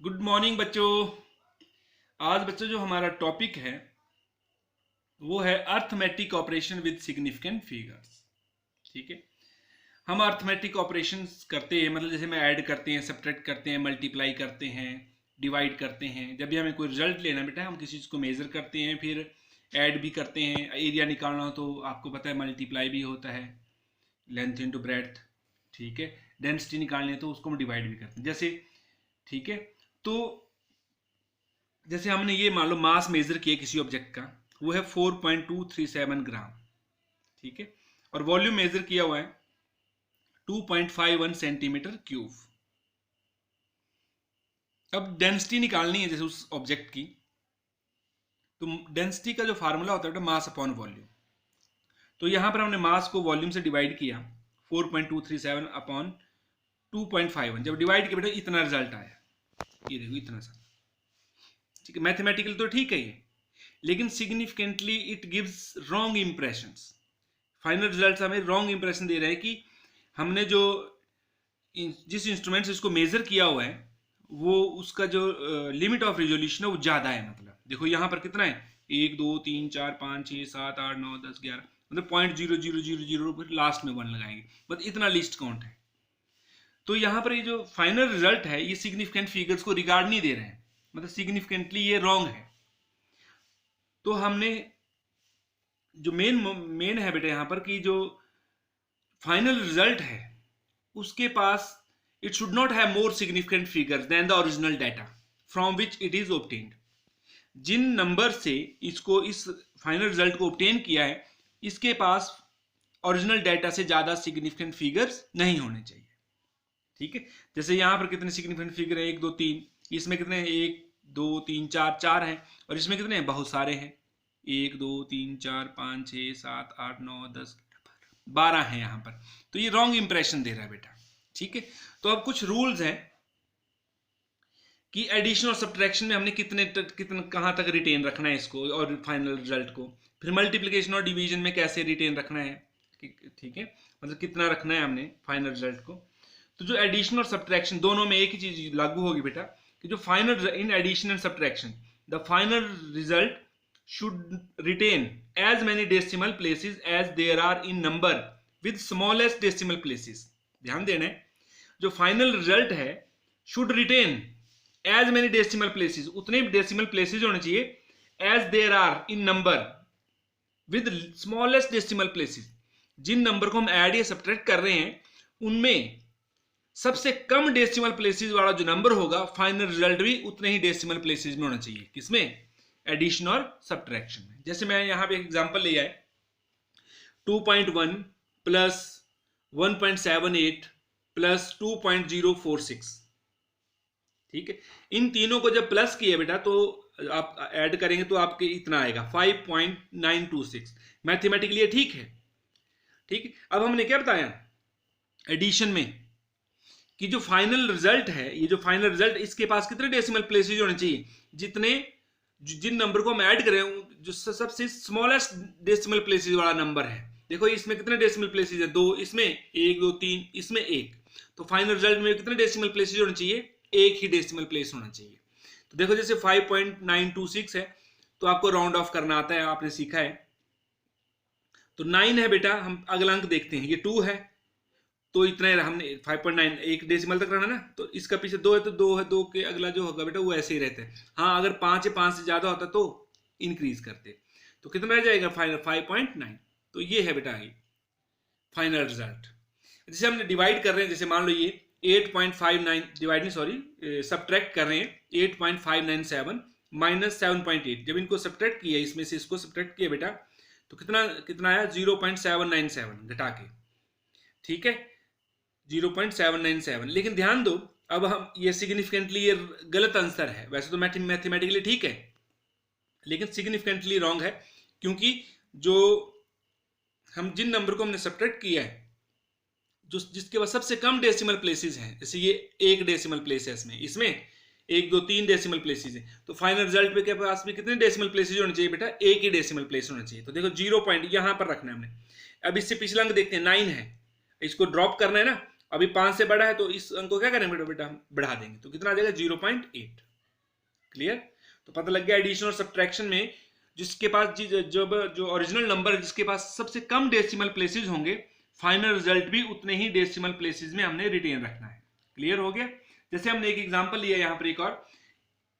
Good morning बच्चों। आज बच्चों जो हमारा टॉपिक है वो है arithmetic operation with significant figures. ठीक है, हम अर्थमेटिक ऑपरेशंस करते हैं, मतलब जैसे में ऐड करते हैं, सब्ट्रैक्ट करते हैं, मल्टीप्लाई करते हैं, डिवाइड करते हैं। जब भी हमें कोई रिजल्ट लेना बेटा, हम किसी चीज़ को मेजर करते हैं, फिर ऐड भी करते हैं। एरिया निकालना हो तो आपको पता है मल्टीप्लाई भी होता है, लेंथ इंटू ब्रेड्थ। ठीक है, डेंसिटी निकालनी है तो उसको हम डिवाइड भी करते हैं जैसे। ठीक है, तो जैसे हमने ये मान लो मास मेजर किया किसी ऑब्जेक्ट का, वो है 4.237 ग्राम। ठीक है, और वॉल्यूम मेजर किया हुआ है 2.51 सेंटीमीटर क्यूब। अब डेंसिटी निकालनी है जैसे उस ऑब्जेक्ट की, तो डेंसिटी का जो फार्मूला होता है मास अपॉन वॉल्यूम। तो यहां पर हमने मास को वॉल्यूम से डिवाइड किया, 4.237 अपॉन 2.51। जब डिवाइड किया बेटा इतना रिजल्ट आया, ये देखो इतना सा। ठीक है, मैथमेटिकल तो ठीक है ये, लेकिन significantly it gives wrong impressions. Final result हमें रॉन्ग इंप्रेशन दे रहे हैं कि हमने जो जिस इंस्ट्रूमेंट से इसको मेजर किया हुआ है वो उसका जो लिमिट ऑफ रिजोल्यूशन है वो ज़्यादा है। मतलब देखो यहाँ पर कितना है, 1 2 3 4 5 6 7 8 9 10 11, मतलब 0.0000 पर लास्ट में 1 लगाएंगे, बस इतना लिस्ट काउंट है। तो यहाँ पर ये जो फाइनल रिजल्ट है ये सिग्निफिकेंट फिगर्स को रिगार्ड नहीं दे रहे हैं, मतलब सिग्निफिकेंटली ये रॉन्ग है। तो हमने जो मेन है बेटा यहाँ पर कि जो फाइनल रिजल्ट है उसके पास it should not have more significant figures than the original data from which it is obtained. जिन नंबर से इसको इस फाइनल रिजल्ट को ऑब्टेन किया है इसके पास ओरिजिनल डाटा से ज्यादा सिग्निफिकेंट फिगर्स नहीं होने चाहिए। ठीक है, जैसे यहां पर कितने सिग्निफिकेंट फिगर है, 1 2 3, इसमें कितने 1 2 3 4 4 हैं, और इसमें कितने हैं, बहुत सारे हैं, 1 2 3 4 5 6 7 8 9 10 12 हैं यहाँ पर। तो ये रॉन्ग इंप्रेशन दे रहा है बेटा। ठीक है, तो अब कुछ रूल्स हैं कि एडिशन और सब्ट्रैक्शन में हमने कितने कहाँ तक रिटेन रखना है इसको और फाइनल रिजल्ट को, फिर मल्टीप्लिकेशन और डिवीजन में कैसे रिटेन रखना है। ठीक है, मतलब कितना रखना है हमने फाइनल रिजल्ट को। तो जो एडिशन और सब्ट्रैक्शन दोनों में एक ही चीज लागू होगी बेटा कि जो final in addition and subtraction the final result should retain as many decimal places as there are in number with smallest decimal places। ध्यान देना है, जो फाइनल रिजल्ट है should retain as many decimal places, उतने decimal places होने चाहिए as there are in number with smallest decimal places। जिन number को हम ऐड या सब्ट्रैक्ट कर रहे हैं उनमें सबसे कम डेसिमल प्लेसेस वाला जो नंबर होगा फाइनल रिजल्ट भी उतने ही डेसिमल प्लेसेस में होना चाहिए। किसमें, एडिशन और सब्ट्रैक्शन में। जैसे मैं यहां पे एग्जांपल लिया है 2.1 प्लस 1.78 प्लस 2.046। ठीक है, इन तीनों को जब प्लस किए बेटा तो आप ऐड करेंगे तो आपके इतना आएगा 5.926। मैथमेटिकली ठीक है। ठीक है, अब हमने क्या बताया एडिशन में कि जो फाइनल रिजल्ट है, ये जो फाइनल रिजल्ट इसके पास कितने डेसिमल प्लेसेस होने चाहिए, जितने जिन नंबर को हम ऐड करें जो सबसे स्मॉलेस्ट डेसिमल प्लेसेस वाला नंबर है। देखो इसमें कितने डेसिमल प्लेसेस है, 2, इसमें 1 2 3, इसमें 1, तो फाइनल रिजल्ट में कितने डेसिमल प्लेसेस होने चाहिए, एक ही डेसिमल प्लेस होना चाहिए। तो देखो जैसे 5.926 है तो आपको राउंड ऑफ करना आता है, आपने सीखा है। तो 9 है बेटा, हम अगला अंक देखते हैं, ये 2 है तो इतना हमने 5.9 एक डेसिमल तक रहना ना, तो इसका पीछे 2 है तो 2 है, 2 के अगला जो होगा बेटा वो ऐसे ही रहता है। हाँ अगर 5 है, 5 से ज्यादा होता तो इंक्रीज करते, तो कितना रह जाएगा फाइनल 5.9। तो ये है बेटा ये फाइनल रिजल्ट। जैसे हमने डिवाइड कर रहे हैं, जैसे मान लो ये 8.59 डिवाइड नहीं सॉरी सब्ट्रैक्ट कर रहे हैं 8.597 माइनस 7.8। जब इनको सब्ट्रैक्ट किया, इसमें से इसको सब्ट्रैक्ट किया बेटा तो कितना कितना आया 0.797 घटा के। ठीक है, 0.797। लेकिन ध्यान दो अब हम ये सिग्निफिकेंटली ये गलत आंसर है, वैसे तो मैथमेटिकली ठीक है लेकिन सिग्निफिकेंटली रॉन्ग है, क्योंकि जो हम जिन नंबर को हमने सब्ट्रैक्ट किया है जो जिसके पास सबसे कम डेसिमल प्लेसेस हैं, जैसे ये एक डेसिमल प्लेस है, इसमें 1 2 3 डेसिमल प्लेसेस है, तो फाइनल रिजल्ट पे के पास भी कितने डेसिमल प्लेसेस होने चाहिए बेटा, एक ही डेसिमल प्लेस होना चाहिए। तो देखो 0 पॉइंट यहां पर रखना है हमने। अब इससे पिछला अंक देखते हैं 9 है, इसको ड्रॉप करना है ना, अभी 5 से बड़ा है तो इस अंक को क्या करेंगे बेटा, बेटा हम बढ़ा देंगे, तो कितना आ जाएगा 0.8। क्लियर? तो पता लग गया एडिशन और सब्ट्रैक्शन में जिसके पास जो ओरिजिनल नंबर जिसके पास सबसे कम डेसिमल प्लेसेस होंगे, फाइनल रिजल्ट भी उतने ही डेसिमल प्लेसेस में हमने रिटेन रखना है। क्लियर हो गया? जैसे हमने एक एग्जांपल लिया यहाँ पर एक और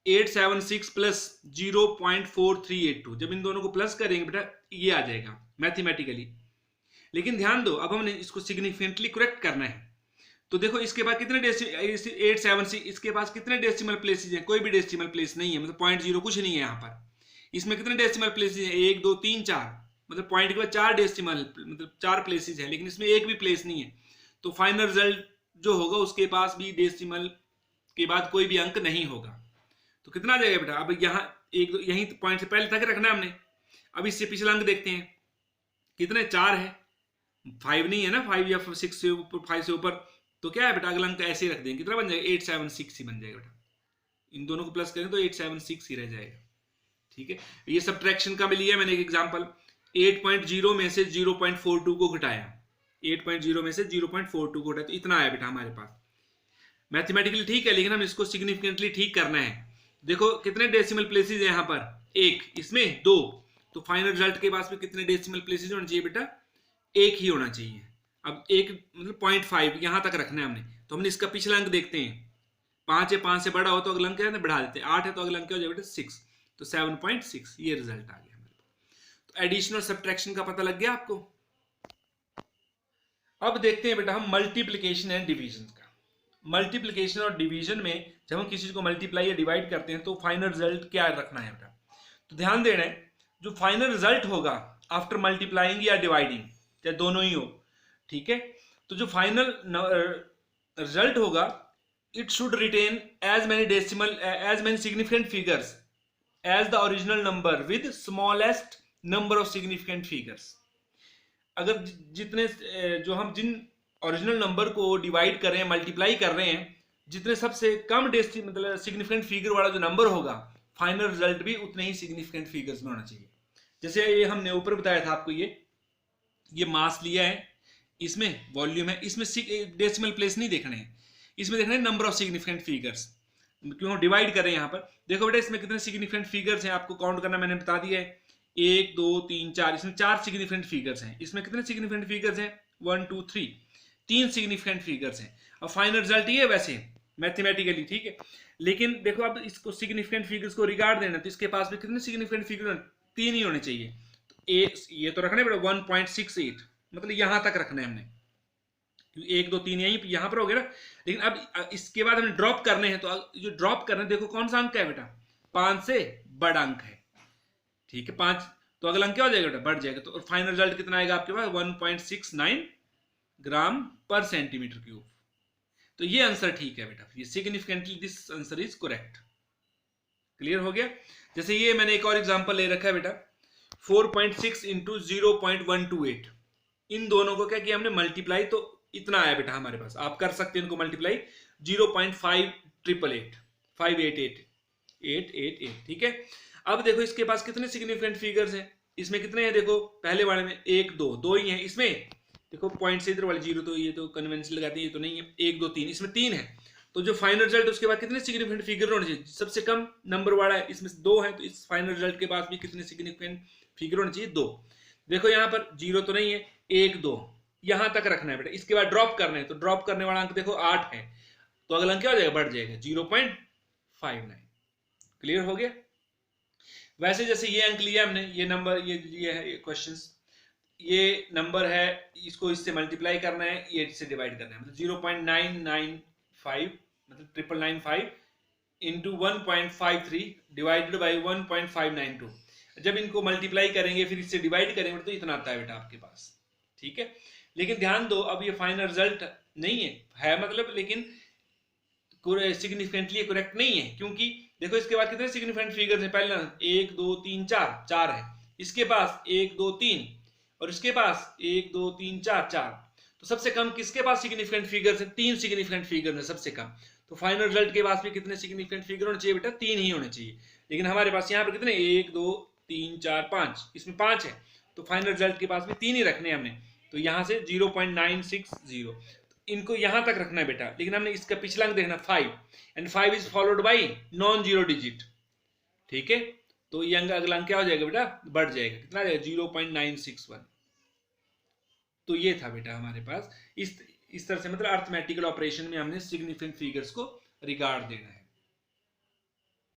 876 प्लस 0.4382, जब इन दोनों को प्लस करेंगे बेटा ये आ जाएगा मैथमेटिकली। लेकिन ध्यान दो, अब हमने इसको सिग्निफिकेंटली करेक्ट करना है। तो देखो इसके बाद कितने 876, इसके पास कितने डेसिमल प्लेसेस हैं? कोई भी डेसिमल प्लेस नहीं है, मतलब 0.0 कुछ नहीं है यहाँ पर। इसमें कितने डेसिमल प्लेसेस हैं? 1 2 3 4, मतलब पॉइंट के बाद 4 डेसिमल, मतलब 4 प्लेसेस है, लेकिन इसमें एक भी प्लेस नहीं है। तो फाइनल रिजल्ट जो होगा उसके पास भी डेसिमल के बाद कोई भी अंक नहीं होगा। तो कितना आ जाएगा बेटा? अब यहाँ एक यही पॉइंट से पहले तक रखना है हमने। अब इससे पिछला अंक देखते हैं कितने, 4 है, 5 नहीं है ना, 5 या 6 से ऊपर, 5 से ऊपर, तो क्या है बेटा अगला अंक ऐसे ही रख देंगे, कितना बन जाएगा 876 ही बन जाएगा बेटा। इन दोनों को प्लस करें तो 876 ही रह जाएगा। ठीक है, ये सब्ट्रैक्शन का भी लिया मैंने एक एग्जांपल, 8.0 में से 0.42 को घटाया, 8.0 में से 0.42 को घटाया, तो इतना आया बेटा हमारे पास। मैथमेटिकली ठीक है, लेकिन हम इसको सिग्निफिकेंटली ठीक करना है। देखो कितने डेसिमल प्लेसेस है यहाँ पर, 1, इसमें 2, तो फाइनल रिजल्ट के पास में कितने डेसिमल प्लेसेस होना चाहिए बेटा? 1 ही होना चाहिए। अब 1 मतलब 0.5 यहां तक रखना है हमने। तो हमने इसका पिछला अंक देखते हैं, 5 है, 5 से बड़ा हो तो अगला अंक क्या है बढ़ा देते हैं, 8 है तो अगला अंक क्या हो जाएगा बेटा 6, तो 7.6 ये रिजल्ट आ गया हमारे पास। तो एडिशन और सब्ट्रैक्शन का पता लग गया आपको। अब देखते हैं बेटा हम मल्टीप्लीकेशन एंड डिवीजन का। मल्टीप्लीकेशन और डिवीजन में जब हम किसी को मल्टीप्लाई या डिवाइड करते हैं तो फाइनल रिजल्ट क्या रखना है बेटा? तो ध्यान देना है, जो फाइनल रिजल्ट होगा आफ्टर मल्टीप्लाइंग या डिवाइडिंग, चाहे दोनों ही हो, ठीक है, तो जो फाइनल रिजल्ट होगा it should retain as many significant figures as the original number with smallest number of significant figures. अगर जितने जो हम जिन ओरिजिनल नंबर को डिवाइड कर रहे हैं, मल्टीप्लाई कर रहे हैं, जितने सबसे कम मतलब सिग्निफिकेंट फिगर वाला जो नंबर होगा, फाइनल रिजल्ट भी उतने ही सिग्निफिकेंट फिगर्स में होना चाहिए। जैसे ये हमने ऊपर बताया था आपको, ये मास लिया है, इसमें वॉल्यूम है, इसमें डेसिमल प्लेस नहीं देखने हैं, इसमें देखना है नंबर ऑफ सिग्निफिकेंट फिगर्स, क्यों हम डिवाइड कर रहे हैं यहाँ पर। देखो बेटा इसमें कितने सिग्निफिकेंट फिगर्स हैं आपको काउंट करना मैंने बता दिया है, 1 2 3 4, इसमें 4 सिग्निफिकेंट फिगर्स हैं। इसमें कितने सिग्निफिकेंट फिगर्स हैं? 1 2 3, 3 सिग्निफिकेंट फिगर्स हैं। अब फाइनल रिजल्ट ये है वैसे मैथमेटिकली, ठीक है, लेकिन देखो अब इसको सिग्निफिकेंट फिगर्स को रिगार्ड देना, तो इसके पास भी कितने सिग्निफिकेंट फिगर? 3 ही होने चाहिए। तो ये तो रखना है बेटा 1.68, मतलब यहां तक रखना है हमने, 1 2 3 यहां पर हो गया ना। लेकिन अब इसके बाद हमें ड्रॉप करने हैं, तो जो ड्रॉप करने देखो कौन सा अंक है बेटा? 5 से बड़ा अंक है, ठीक है, 5, तो अगला अंक क्या हो जाएगा बेटा? बढ़ जाएगा। तो फाइनल रिजल्ट कितना आएगा आपके पास? 1.69 ग्राम पर सेंटीमीटर क्यूब। तो ये आंसर ठीक है बेटा, ये significantly this answer is correct. Clear हो गया? जैसे ये मैंने एक और एग्जांपल ले रखा है बेटा, 4.6 इंटू 0.128, इन दोनों को क्या किया हमने? मल्टीप्लाई, तो इतना आया बेटा हमारे पास। आप कर सकते हैं इनको मल्टीप्लाई, 0.5888, ठीक है। अब देखो इसके पास कितने सिग्निफिकेंट फिगर्स हैं? इसमें कितने हैं? देखो पहले वाले में 1 2 2 ही हैं, इसमें देखो पॉइंट से इधर वाले 0, तो ये तो कन्वेंशन लगाते हैं, ये तो नहीं है। 1 2 3, इसमें 3 है। तो जो फाइनल रिजल्ट उसके बाद कितने सिग्निफिकेंट फिगर होने चाहिए? सबसे कम नंबर वाला है, इसमें 2 है, तो इस फाइनल रिजल्ट के पास भी कितने सिग्निफिकेंट फिगर होने चाहिए? 2। देखो यहाँ पर 0 तो नहीं है, 1 2 यहां तक रखना है बेटा। इसके बाद ड्रॉप करना है, तो ड्रॉप करने वाला अंक देखो 8 है, तो अगला अंक क्या हो जाएगा? बढ़ जाएगा 0.59। क्लियर हो गया? वैसे जैसे ये अंक लिया हमने, ये नंबर, ये है क्वेश्चंस, ये नंबर है, इसको इससे मल्टीप्लाई करना है, ये इससे डिवाइड करना है, मतलब 0.995 मतलब 995 इंटू 1.53 डिवाइडेड बाई 1.592। जब इनको मल्टीप्लाई करेंगे फिर इससे डिवाइड करेंगे तो इतना आता है बेटा आपके पास, ठीक है। लेकिन ध्यान दो, अब ये फाइनल रिजल्ट नहीं है मतलब, लेकिन सिग्निफिकेंटली करेक्ट नहीं है, क्योंकि देखो इसके बाद कितने सिग्निफिकेंट फिगर्स हैं? पहले 1 2 3 4 है, इसके पास 1 2 3, और इसके पास 1 2 3 4। तो सबसे कम किसके पास सिग्निफिकेंट फिगर्स हैं? 3 सिग्निफिकेंट फिगर है सबसे कम। तो फाइनल रिजल्ट के पास भी कितने सिग्निफिकेंट फिगर होने चाहिए बेटा? 3 ही होने चाहिए। लेकिन हमारे पास यहाँ पर कितने? 1 2 3 4 5, इसमें 5 है, तो फाइनल रिजल्ट के पास भी 3 ही रखने हैं हमने। तो यहाँ से 0.960, इनको यहां तक रखना है बेटा, लेकिन हमने इसका पिछला अंक देखना 5 and 5 is followed by non zero digit. ठीक है, तो ये अंक अगला अंक क्या हो जाएगा बेटा, बढ़ जाएगा, कितना आ जाएगा 0.961। तो ये था बेटा हमारे पास, इस तरह से मतलब अर्थमेटिकल ऑपरेशन में हमने सिग्निफिकेंट फिगर्स को रिगार्ड देना है।